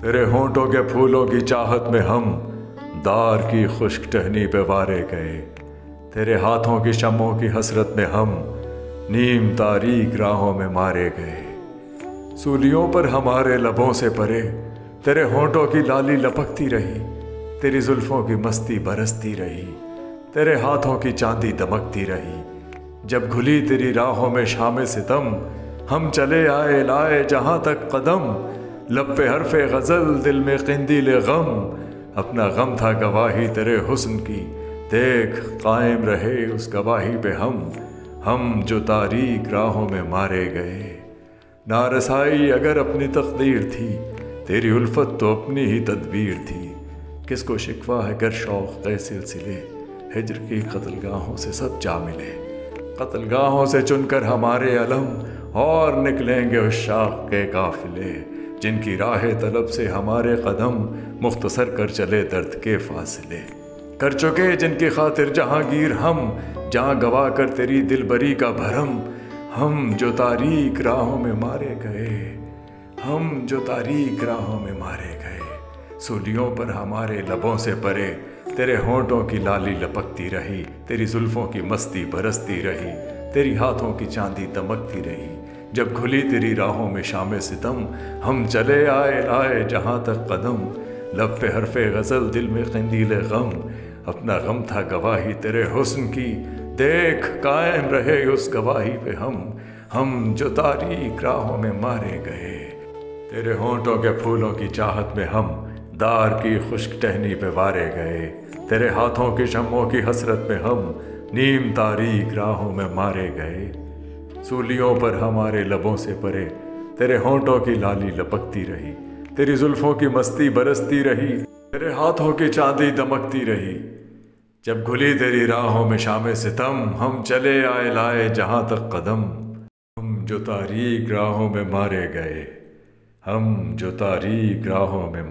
تیرے ہونٹوں کے پھولوں کی چاہت میں ہم دار کی خشک ٹہنی پہ وارے گئے، تیرے ہاتھوں کی شمعوں کی حسرت میں ہم نیم تاریک راہوں میں مارے گئے۔ سولیوں پر ہمارے لبوں سے پرے تیرے ہونٹوں کی لالی لپکتی رہی، تیری زلفوں کی مستی برستی رہی، تیرے ہاتھوں کی چاندی دمکتی رہی۔ جب گھلی تیری راہوں میں شام ستم، ہم چلے آئے لائے جہاں تک قدم، لب پہ حرف غزل دل میں قندیل غم، اپنا غم تھا گواہی تیرے حسن کی، دیکھ قائم رہے اس گواہی پہ ہم جو تاریک راہوں میں مارے گئے۔ نارسائی اگر اپنی تقدیر تھی، تیری الفت تو اپنی ہی تدبیر تھی۔ کس کو شکوہ ہے گر شوق کے سلسلے، ہجر کی قتل گاہوں سے سب جا ملے۔ قتل گاہوں سے چن کر ہمارے علم، اور نکلیں گے عشاق کے قافلے، جن کی راہ طلب سے ہمارے قدم مختصر کر چلے درد کے فاصلے۔ کر چکے جن کی خاطر جہانگیر ہم، جہاں گوا کر تیری دل بری کا بھرم، ہم جو تاریک راہوں میں مارے گئے، ہم جو تاریک راہوں میں مارے گئے۔ سولیوں پر ہمارے لبوں سے پرے تیرے ہونٹوں کی لالی لپکتی رہی، تیری زلفوں کی مستی برستی رہی، تیری ہاتھوں کی چاندی دمکتی رہی۔ جب کھلی تیری راہوں میں شام ستم، ہم چلے آئے لائے جہاں تک قدم، لب پہ حرف غزل دل میں قندیل غم، اپنا غم تھا گواہی تیرے حسن کی، دیکھ قائم رہے اس گواہی پہ ہم جو تاریک راہوں میں مارے گئے۔ تیرے ہونٹوں کے پھولوں کی چاہت میں ہم دار کی خشک ٹہنی پہ وارے گئے، تیرے ہاتھوں کی شمعوں کی حسرت میں ہم نیم تاریک راہوں میں مارے گئے۔ سولیوں پر ہمارے لبوں سے پرے تیرے ہونٹوں کی لالی لپکتی رہی، تیری زلفوں کی مستی برستی رہی، تیرے ہاتھوں کی چاندی دمکتی رہی۔ جب کھلی تیری راہوں میں شام ستم، ہم چلے آئے لائے جہاں تک قدم، ہم جو تاریک راہوں میں مارے گئے، ہم جو تاریک راہوں میں